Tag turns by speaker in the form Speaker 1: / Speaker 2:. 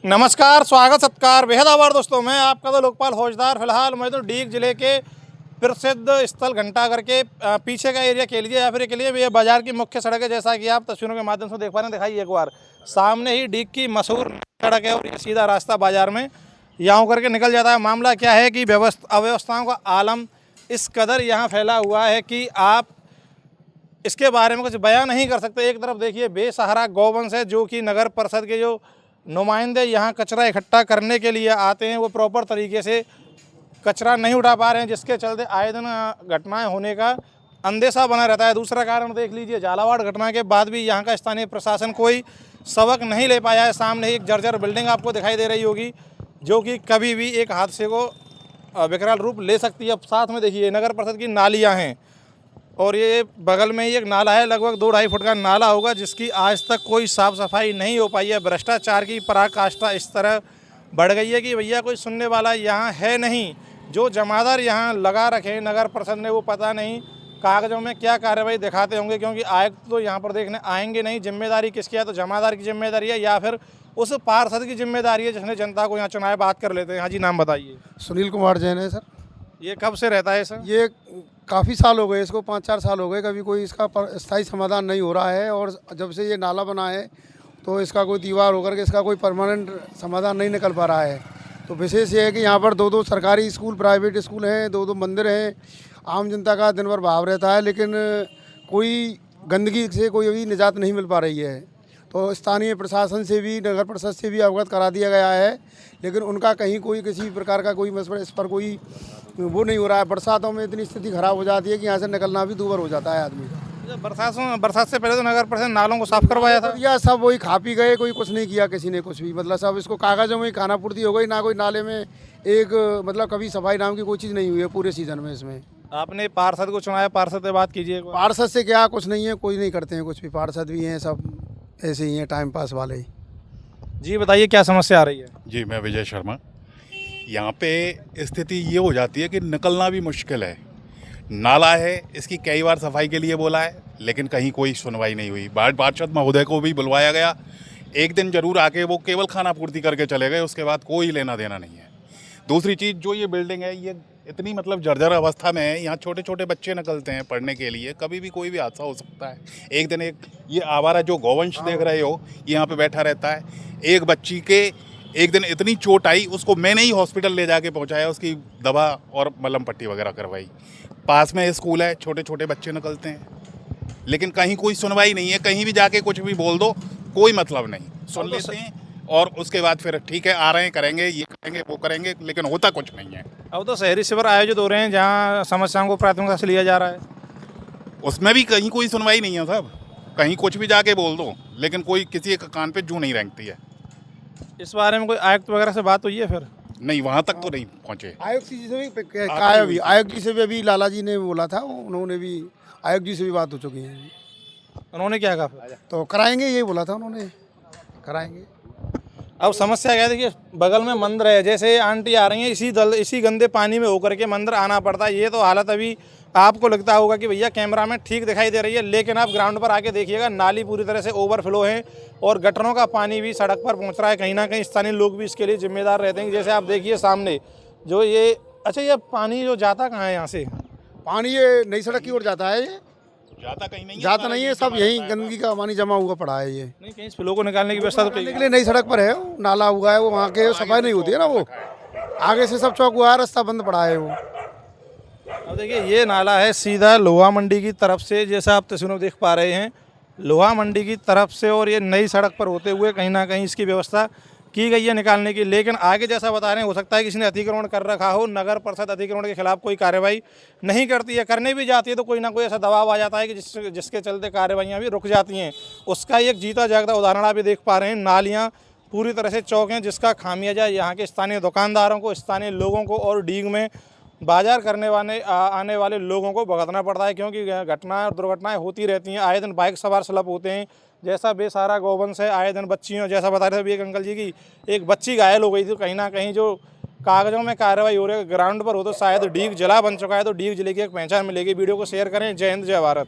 Speaker 1: नमस्कार, स्वागत सत्कार बेहद आभार दोस्तों। मैं आपका तो लोकपाल फौजदार। फिलहाल मैं तो डीग जिले के प्रसिद्ध स्थल घंटाघर के पीछे का एरिया कह लीजिए या फिर के लिए ये बाजार की मुख्य सड़क है। जैसा कि आप तस्वीरों के माध्यम से देख पा रहे हैं, दिखाइए एक बार। सामने ही डीग की मशहूर सड़क है और ये सीधा रास्ता बाजार में यहाँ होकर के निकल जाता है। मामला क्या है कि अव्यवस्थाओं का आलम इस कदर यहाँ फैला हुआ है कि आप इसके बारे में कुछ बयां नहीं कर सकते। एक तरफ देखिए बेसहारा गौवंश है, जो कि नगर परिषद के जो नुमाइंदे यहाँ कचरा इकट्ठा करने के लिए आते हैं वो प्रॉपर तरीके से कचरा नहीं उठा पा रहे हैं, जिसके चलते आए दिन घटनाएं होने का अंदेशा बना रहता है। दूसरा कारण देख लीजिए, झालावाड़ घटना के बाद भी यहाँ का स्थानीय प्रशासन कोई सबक नहीं ले पाया है। सामने ही एक जर्जर बिल्डिंग आपको दिखाई दे रही होगी, जो कि कभी भी एक हादसे को विकराल रूप ले सकती है। अब साथ में देखिए नगर परिषद की नालियाँ हैं और ये बगल में ही एक नाला है, लगभग 2-2.5 फुट का नाला होगा, जिसकी आज तक कोई साफ़ सफाई नहीं हो पाई है। भ्रष्टाचार की पराकाष्ठा इस तरह बढ़ गई है कि भैया कोई सुनने वाला यहाँ है नहीं। जो जमादार यहाँ लगा रखे नगर परिषद ने, वो पता नहीं कागज़ों में क्या कार्रवाई दिखाते होंगे, क्योंकि आयुक्त तो यहाँ पर देखने आएंगे नहीं। जिम्मेदारी किसकी है? तो जमादार की जिम्मेदारी है या फिर उस पार्षद की जिम्मेदारी है जिसने जनता को यहाँ चुनाव बात कर लेते हैं। हाँ जी, नाम बताइए।
Speaker 2: सुनील कुमार जैन है सर।
Speaker 1: ये कब से रहता है सर?
Speaker 2: ये काफ़ी साल हो गए, इसको 5-4 साल हो गए, कभी कोई इसका स्थायी समाधान नहीं हो रहा है। और जब से ये नाला बना है तो इसका कोई दीवार होकर के इसका कोई परमानेंट समाधान नहीं निकल पा रहा है। तो विशेष ये है कि यहाँ पर 2-2 सरकारी स्कूल, प्राइवेट स्कूल हैं, 2-2 मंदिर हैं। आम जनता का दिन भर भाव रहता है, लेकिन कोई गंदगी से कोई अभी निजात नहीं मिल पा रही है। तो स्थानीय प्रशासन से भी, नगर परिषद से भी अवगत करा दिया गया है, लेकिन उनका कहीं कोई किसी प्रकार का कोई मसला, इस पर कोई वो नहीं हो रहा है। बरसातों में इतनी स्थिति खराब हो जाती है कि यहाँ से निकलना भी दूभर हो जाता है आदमी का।
Speaker 1: बरसात से पहले तो नगर परिषद नालों को साफ करवाया था।
Speaker 2: या सब वही खा पी गए, कोई कुछ नहीं किया किसी ने कुछ भी। मतलब सब इसको कागज़ों में ही खाना पूर्ति हो गई, ना कोई नाले में एक मतलब कभी सफाई नाम की कोई चीज़ नहीं हुई है पूरे सीजन में। इसमें
Speaker 1: आपने पार्षद को चुनाया, पार्षद से बात कीजिए।
Speaker 2: पार्षद से क्या, कुछ नहीं है, कोई नहीं करते हैं कुछ भी। पार्षद भी हैं, सब ऐसे ही हैं, टाइम पास वाले ही।
Speaker 1: जी बताइए, क्या समस्या आ रही है?
Speaker 3: जी, मैं विजय शर्मा। यहाँ पे स्थिति ये हो जाती है कि निकलना भी मुश्किल है। नाला है, इसकी कई बार सफाई के लिए बोला है, लेकिन कहीं कोई सुनवाई नहीं हुई। पार्षद महोदय को भी बुलवाया गया, एक दिन जरूर आके वो केवल खाना पूर्ति करके चले गए, उसके बाद कोई लेना देना नहीं है। दूसरी चीज़, जो ये बिल्डिंग है ये इतनी मतलब जर्जर अवस्था में है, यहाँ छोटे छोटे बच्चे निकलते हैं पढ़ने के लिए, कभी भी कोई भी हादसा हो सकता है। एक दिन एक ये आवारा जो गौवंश देख रहे हो, ये यहाँ पे बैठा रहता है। एक बच्ची के एक दिन इतनी चोट आई, उसको मैंने ही हॉस्पिटल ले जाके पहुँचाया, उसकी दवा और मलहम पट्टी वगैरह करवाई। पास में स्कूल है, छोटे छोटे बच्चे निकलते हैं, लेकिन कहीं कोई सुनवाई नहीं है। कहीं भी जाके कुछ भी बोल दो, कोई मतलब नहीं, सुन लेते हैं और उसके बाद फिर ठीक है, आ रहे हैं, करेंगे, ये करेंगे, वो करेंगे, लेकिन होता कुछ नहीं है।
Speaker 1: अब तो शहरी शिविर आयोजित हो रहे हैं जहाँ समस्याओं को प्राथमिकता से लिया जा रहा है,
Speaker 3: उसमें भी कहीं कोई सुनवाई नहीं है साहब। कहीं कुछ भी जाके बोल दो, लेकिन कोई किसी के कान पे जूं नहीं रेंगती है।
Speaker 1: इस बारे में कोई आयुक्त वगैरह से बात हुई है? फिर
Speaker 3: नहीं, वहाँ तक तो नहीं पहुँचे।
Speaker 2: आयुक्त जी से भी कहा, अभी आयुक्त जी से भी अभी लाला जी ने बोला था, उन्होंने भी आयुक्त जी से भी बात हो चुकी है।
Speaker 1: उन्होंने क्या कहा?
Speaker 2: तो कराएंगे, यही बोला था उन्होंने, कराएंगे।
Speaker 1: अब समस्या क्या है, देखिए बगल में मंदिर है, जैसे आंटी आ रही हैं इसी गंदे पानी में होकर के मंदिर आना पड़ता है। ये तो हालत अभी आपको लगता होगा कि भैया कैमरा में ठीक दिखाई दे रही है, लेकिन आप ग्राउंड पर आके देखिएगा, नाली पूरी तरह से ओवरफ्लो है और गटरों का पानी भी सड़क पर पहुंच रहा है। कहीं ना कहीं स्थानीय लोग भी इसके लिए जिम्मेदार रहते हैं। जैसे आप देखिए सामने जो ये, अच्छा ये पानी जो जाता कहाँ है यहाँ से?
Speaker 2: पानी ये नई सड़क की ओर जाता है, ये
Speaker 3: जाता कहीं नहीं है,
Speaker 2: जाता नहीं है, सब यही गंदगी का पानी जमा हुआ पड़ा है। ये
Speaker 1: नहीं, कहीं फ्लो को निकालने की व्यवस्था तो
Speaker 2: निकलने के लिए नई सड़क पर है, वो नाला हुआ है, वो वहाँ के सफाई नहीं होती है ना, वो आगे से सब चौक हुआ है, रास्ता बंद पड़ा है वो।
Speaker 1: अब देखिए ये नाला है सीधा लोहा मंडी की तरफ से, जैसा आप तस्वीरों में देख पा रहे हैं, लोहा मंडी की तरफ से, और ये नई सड़क पर होते हुए कहीं ना कहीं इसकी व्यवस्था की गई है निकालने की। लेकिन आगे जैसा बता रहे हैं, हो सकता है किसी ने अतिक्रमण कर रखा हो, नगर परिषद अतिक्रमण के खिलाफ कोई कार्रवाई नहीं करती है। करने भी जाती है तो कोई ना कोई ऐसा दबाव आ जाता है कि जिसके चलते कार्रवाइयाँ भी रुक जाती हैं। उसका एक जीता जागता उदाहरण आप देख पा रहे हैं। नालियाँ पूरी तरह से चौक हैं, जिसका खामियाजा यहाँ के स्थानीय दुकानदारों को, स्थानीय लोगों को और डीग में बाजार करने वाले आने वाले लोगों को भुगतना पड़ता है, क्योंकि घटनाएं और दुर्घटनाएं होती रहती हैं। आए दिन बाइक सवार स्लप होते हैं, जैसा बेसहारा गौवंश है, आए दिन बच्चियों, जैसा बता रहे थे एक अंकल जी की एक बच्ची घायल हो गई थी। कहीं ना कहीं जो कागजों में कार्रवाई हो रही है, ग्राउंड पर हो तो शायद डीग जिला बन चुका है, तो डीग जिले की एक पहचान मिलेगी। वीडियो को शेयर करें। जय हिंद, जय भारत।